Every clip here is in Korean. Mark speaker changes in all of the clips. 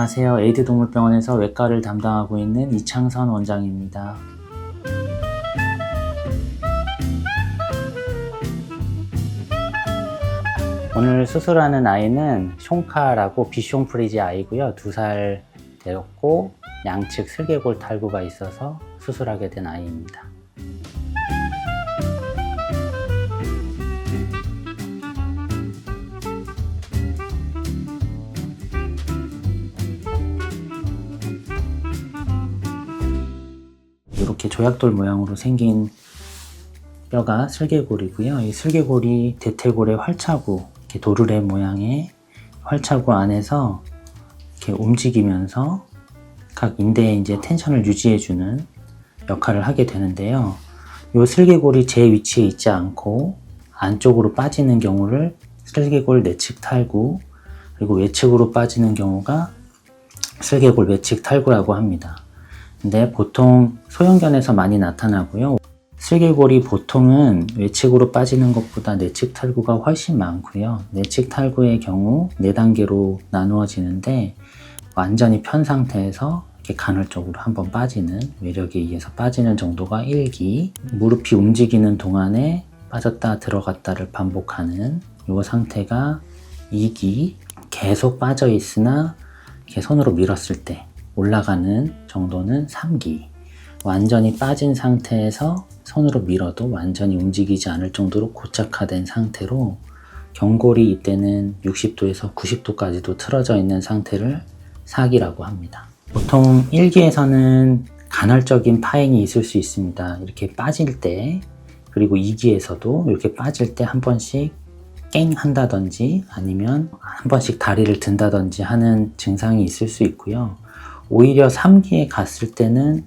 Speaker 1: 안녕하세요. 에이드동물병원에서 외과를 담당하고 있는 이창선 원장입니다. 오늘 수술하는 아이는 숑카라고 비숑프리지 아이고요. 2살 되었고 양측 슬개골 탈구가 있어서 수술하게 된 아이입니다. 이렇게 조약돌 모양으로 생긴 뼈가 슬개골이고요. 이 슬개골이 대퇴골의 활차구, 이렇게 도르래 모양의 활차구 안에서 이렇게 움직이면서 각 인대에 이제 텐션을 유지해주는 역할을 하게 되는데요. 이 슬개골이 제 위치에 있지 않고 안쪽으로 빠지는 경우를 슬개골 내측 탈구, 그리고 외측으로 빠지는 경우가 슬개골 외측 탈구라고 합니다. 근데 보통 소형견에서 많이 나타나고요. 슬개골이 보통은 외측으로 빠지는 것보다 내측 탈구가 훨씬 많고요. 내측 탈구의 경우 4단계로 나누어지는데 완전히 편 상태에서 이렇게 간헐적으로 한번 빠지는, 외력에 의해서 빠지는 정도가 1기, 무릎이 움직이는 동안에 빠졌다 들어갔다를 반복하는 이 상태가 2기, 계속 빠져 있으나 이렇게 손으로 밀었을 때 올라가는 정도는 3기, 완전히 빠진 상태에서 손으로 밀어도 완전히 움직이지 않을 정도로 고착화된 상태로 경골이 이때는 60도에서 90도까지도 틀어져 있는 상태를 4기라고 합니다. 보통 1기에서는 간헐적인 파행이 있을 수 있습니다. 이렇게 빠질 때, 그리고 2기에서도 이렇게 빠질 때 한 번씩 깽 한다든지 아니면 한 번씩 다리를 든다든지 하는 증상이 있을 수 있고요. 오히려 3기에 갔을 때는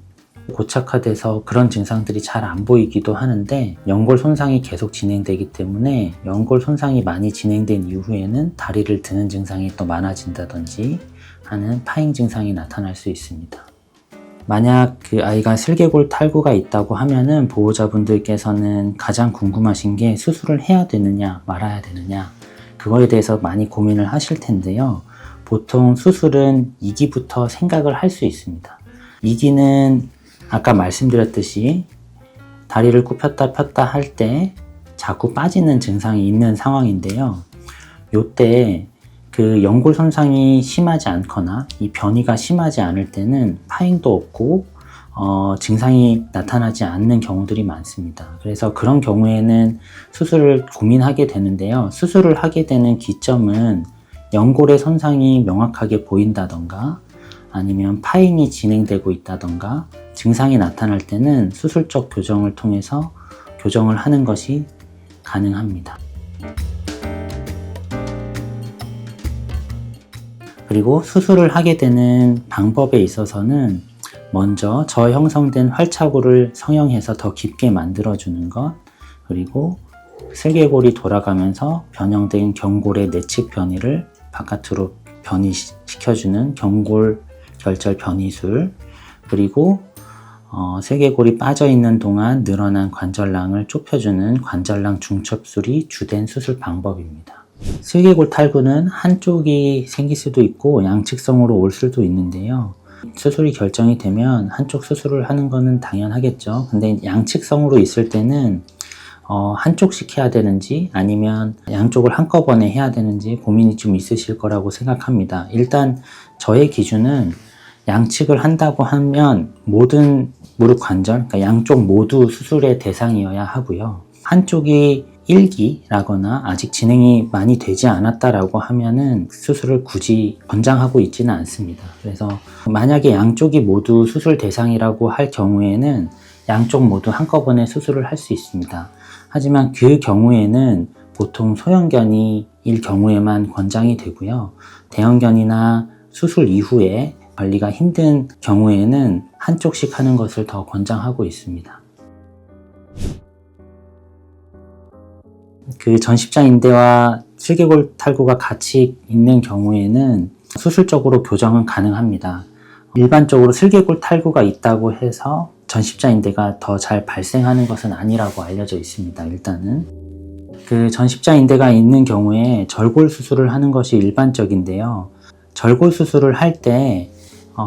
Speaker 1: 고착화돼서 그런 증상들이 잘 안 보이기도 하는데 연골 손상이 계속 진행되기 때문에 연골 손상이 많이 진행된 이후에는 다리를 드는 증상이 또 많아진다든지 하는 파행 증상이 나타날 수 있습니다. 만약 그 아이가 슬개골 탈구가 있다고 하면은 보호자분들께서는 가장 궁금하신 게 수술을 해야 되느냐 말아야 되느냐, 그거에 대해서 많이 고민을 하실 텐데요. 보통 수술은 2기부터 생각을 할 수 있습니다. 2기는 아까 말씀드렸듯이 다리를 굽혔다 폈다 할 때 자꾸 빠지는 증상이 있는 상황인데요. 요때 그 연골 손상이 심하지 않거나 이 변이가 심하지 않을 때는 파행도 없고 증상이 나타나지 않는 경우들이 많습니다. 그래서 그런 경우에는 수술을 고민하게 되는데요. 수술을 하게 되는 기점은 연골의 손상이 명확하게 보인다던가 아니면 파행이 진행되고 있다던가 증상이 나타날 때는 수술적 교정을 통해서 교정을 하는 것이 가능합니다. 그리고 수술을 하게 되는 방법에 있어서는 먼저 저형성된 활차구를 성형해서 더 깊게 만들어주는 것, 그리고 슬개골이 돌아가면서 변형된 경골의 내측 변이를 바깥으로 변이시켜주는 경골 결절 변이술, 그리고 슬개골이 빠져있는 동안 늘어난 관절낭을 좁혀주는 관절낭 중첩술이 주된 수술 방법입니다. 슬개골 탈구는 한쪽이 생길 수도 있고 양측성으로 올 수도 있는데요. 수술이 결정이 되면 한쪽 수술을 하는 것은 당연하겠죠. 근데 양측성으로 있을 때는 한쪽씩 해야 되는지 아니면 양쪽을 한꺼번에 해야 되는지 고민이 좀 있으실 거라고 생각합니다. 일단 저의 기준은 양측을 한다고 하면 모든 무릎 관절, 그러니까 양쪽 모두 수술의 대상이어야 하고요. 한쪽이 1기라거나 아직 진행이 많이 되지 않았다라고 하면은 수술을 굳이 권장하고 있지는 않습니다. 그래서 만약에 양쪽이 모두 수술 대상이라고 할 경우에는 양쪽 모두 한꺼번에 수술을 할 수 있습니다. 하지만 그 경우에는 보통 소형견이일 경우에만 권장이 되고요. 대형견이나 수술 이후에 관리가 힘든 경우에는 한쪽씩 하는 것을 더 권장하고 있습니다. 그 전십자 인대와 슬개골 탈구가 같이 있는 경우에는 수술적으로 교정은 가능합니다. 일반적으로 슬개골 탈구가 있다고 해서 전십자 인대가 더 잘 발생하는 것은 아니라고 알려져 있습니다. 일단은 그 전십자 인대가 있는 경우에 절골 수술을 하는 것이 일반적인데요. 절골 수술을 할 때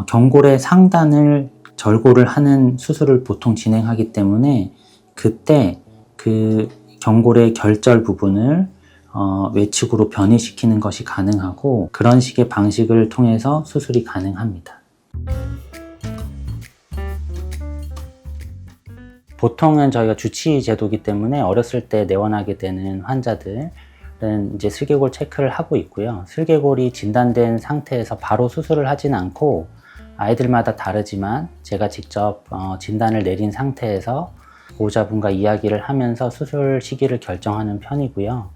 Speaker 1: 경골의 상단을 절골을 하는 수술을 보통 진행하기 때문에 그때 그 경골의 결절 부분을 외측으로 변이시키는 것이 가능하고 그런 식의 방식을 통해서 수술이 가능합니다. 보통은 저희가 주치의 제도이기 때문에 어렸을 때 내원하게 되는 환자들은 이제 슬개골 체크를 하고 있고요. 슬개골이 진단된 상태에서 바로 수술을 하진 않고 아이들마다 다르지만 제가 직접 진단을 내린 상태에서 보호자분과 이야기를 하면서 수술 시기를 결정하는 편이고요.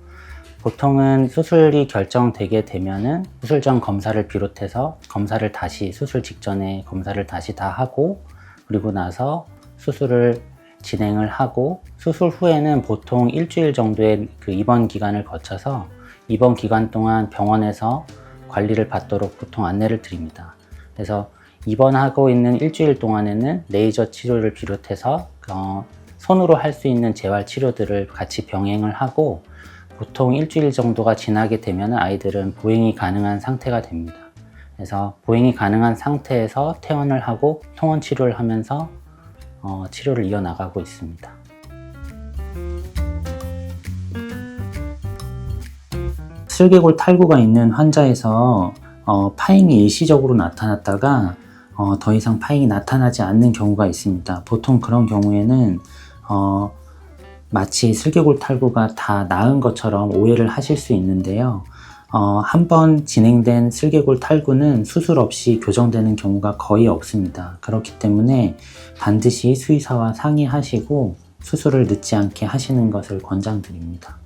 Speaker 1: 보통은 수술이 결정되게 되면은 수술 전 검사를 비롯해서 검사를 다시 수술 직전에 검사를 다시 다 하고 그리고 나서 수술을 진행을 하고 수술 후에는 보통 일주일 정도의 그 입원 기간을 거쳐서 입원 기간 동안 병원에서 관리를 받도록 보통 안내를 드립니다. 그래서 입원하고 있는 일주일 동안에는 레이저 치료를 비롯해서 손으로 할 수 있는 재활 치료들을 같이 병행을 하고 보통 일주일 정도가 지나게 되면 아이들은 보행이 가능한 상태가 됩니다. 그래서 보행이 가능한 상태에서 퇴원을 하고 통원 치료를 하면서 치료를 이어나가고 있습니다. 슬개골 탈구가 있는 환자에서 파행이 일시적으로 나타났다가 더 이상 파행이 나타나지 않는 경우가 있습니다. 보통 그런 경우에는 마치 슬개골 탈구가 다 나은 것처럼 오해를 하실 수 있는데요. 한번 진행된 슬개골 탈구는 수술 없이 교정되는 경우가 거의 없습니다. 그렇기 때문에 반드시 수의사와 상의하시고 수술을 늦지 않게 하시는 것을 권장드립니다.